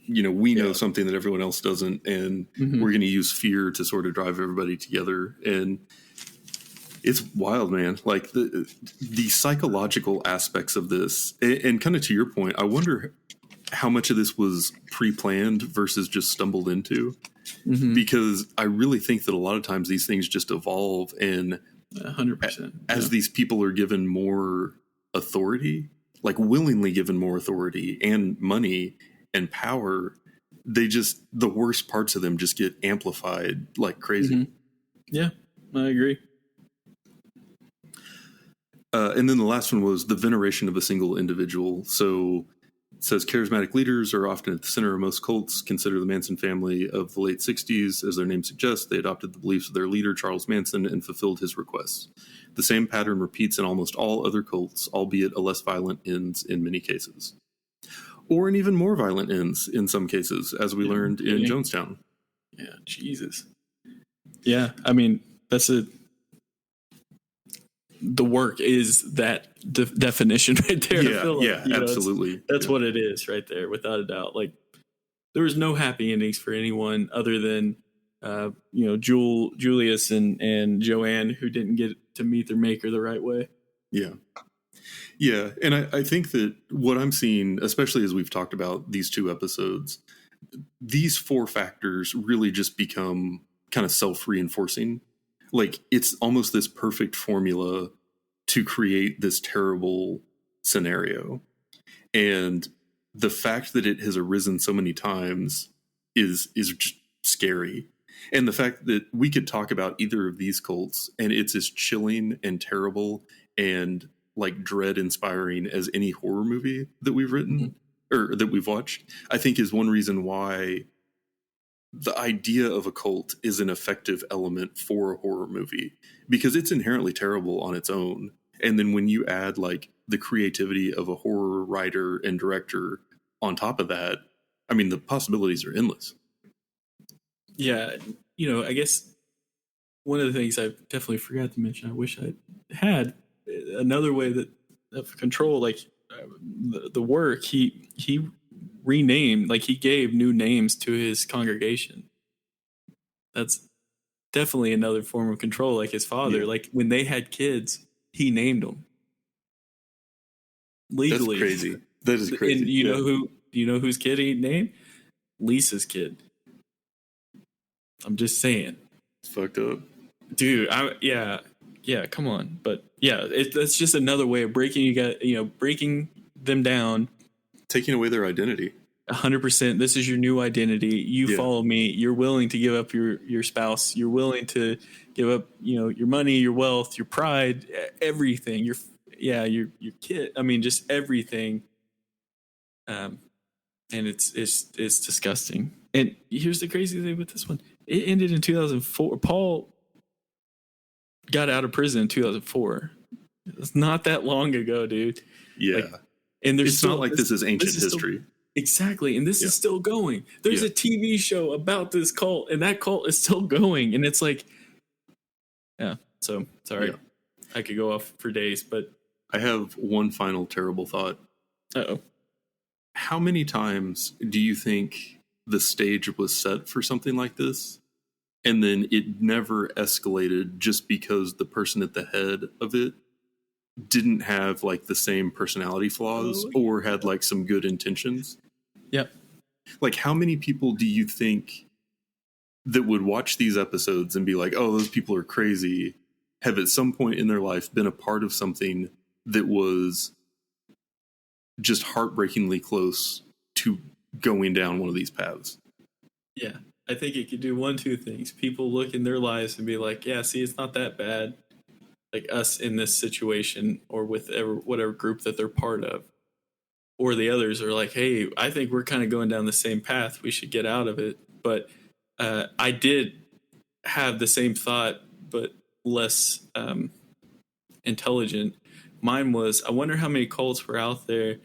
we know something that everyone else doesn't, and we're going to use fear to sort of drive everybody together. And It's wild, man. Like the psychological aspects of this, and kind of to your point, I wonder how much of this was pre-planned versus just stumbled into. Mm-hmm. Because I really think that a lot of times these things just evolve, and 100%. As these people are given more authority, like willingly given more authority and money and power, the worst parts of them just get amplified like crazy. Mm-hmm. Yeah, I agree. And then the last one was the veneration of a single individual. So it says charismatic leaders are often at the center of most cults. Consider the Manson family of the late 60s. As their name suggests, they adopted the beliefs of their leader, Charles Manson, and fulfilled his requests. The same pattern repeats in almost all other cults, albeit a less violent ends in many cases. Or an even more violent ends in some cases, as we learned in Jonestown. Yeah, Jesus. Yeah, I mean, the work is that definition right there. Yeah, absolutely. That's what it is right there, without a doubt. Like, there was no happy endings for anyone other than, Julius and Joanne, who didn't get to meet their maker the right way. Yeah. Yeah, and I think that what I'm seeing, especially as we've talked about these 2 episodes, these 4 factors really just become kind of self-reinforcing. Like, it's almost this perfect formula to create this terrible scenario. And the fact that it has arisen so many times is just scary. And the fact that we could talk about either of these cults and it's as chilling and terrible and like dread inspiring as any horror movie that we've written or that we've watched, I think is one reason why the idea of a cult is an effective element for a horror movie, because it's inherently terrible on its own. And then when you add like the creativity of a horror writer and director on top of that, I mean, the possibilities are endless. Yeah. I guess one of the things I definitely forgot to mention, I wish I had another way that of control, like the work he renamed, like he gave new names to his congregation. That's definitely another form of control, like his father. Yeah. Like when they had kids, he named them legally. That's crazy. That is crazy. And you know whose kid he named? Lisa's kid. I'm just saying. It's fucked up, dude. Yeah. Come on, but yeah, that's just another way of breaking. Breaking them down, taking away their identity. 100%. This is your new identity. You follow me. You're willing to give up your spouse. You're willing to give up, your money, your wealth, your pride, everything. Your kid. I mean, just everything. And it's disgusting. And here's the crazy thing with this one. It ended in 2004. Paul got out of prison in 2004. It's not that long ago, dude. Yeah. And it's not like this is ancient history. Exactly. And this is still going. There's a TV show about this cult, and that cult is still going. And it's like, so sorry. Yeah. I could go off for days, but I have one final terrible thought. Uh-oh. How many times do you think the stage was set for something like this, and then it never escalated just because the person at the head of it didn't have like the same personality flaws or had like some good intentions? Yep. Like, how many people do you think that would watch these episodes and be like, oh, those people are crazy, have at some point in their life been a part of something that was just heartbreakingly close to going down one of these paths? Yeah. I think it could do 2 things. People look in their lives and be like, yeah, see, it's not that bad. Like us in this situation or with whatever group that they're part of. Or the others are like, hey, I think we're kind of going down the same path. We should get out of it. But I did have the same thought, but less intelligent. Mine was, I wonder how many cults were out there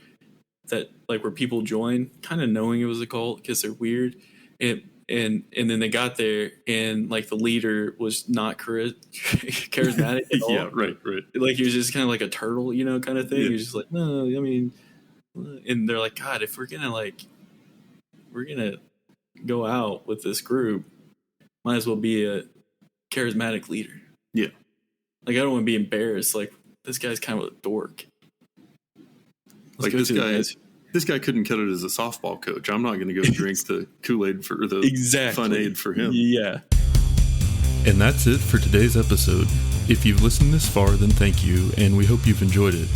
that like where people join kind of knowing it was a cult because they're weird. And then they got there and like the leader was not charismatic at all. Yeah, right. Like he was just kind of like a turtle, kind of thing. Yeah. He was just like, no, I mean, and they're like, God, if we're gonna go out with this group, might as well be a charismatic leader. Yeah. Like, I don't want to be embarrassed. Like, this guy's kind of a dork. Like, this guy couldn't cut it as a softball coach. I'm not going to go drink the Kool-Aid for the fun aid for him. Yeah. And that's it for today's episode. If you've listened this far, then thank you, and we hope you've enjoyed it.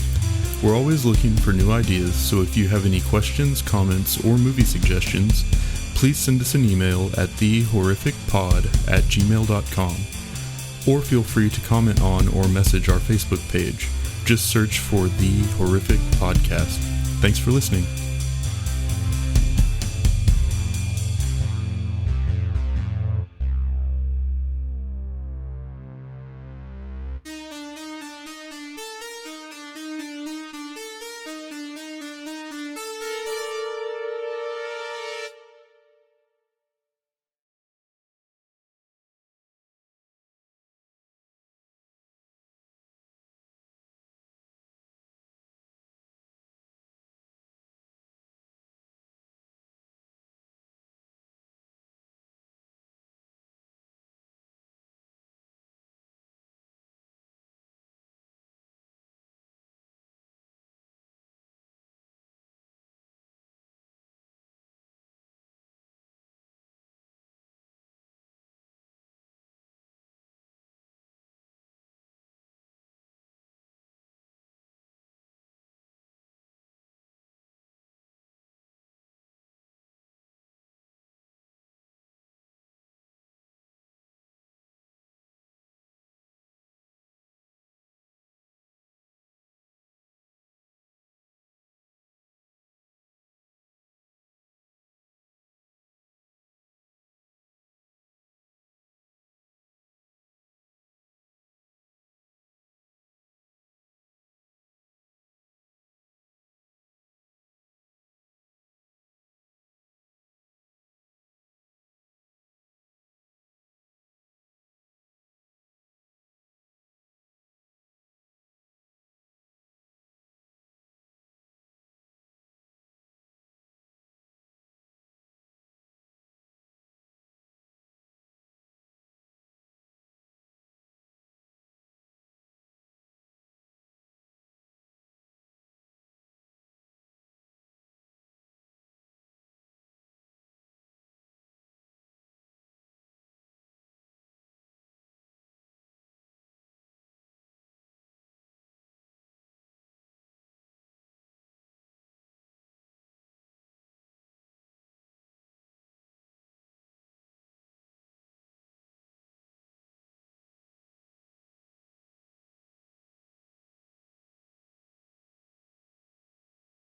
We're always looking for new ideas, so if you have any questions, comments, or movie suggestions, please send us an email at thehorrificpod@gmail.com, or feel free to comment on or message our Facebook page. Just search for The Horrific Podcast. Thanks for listening.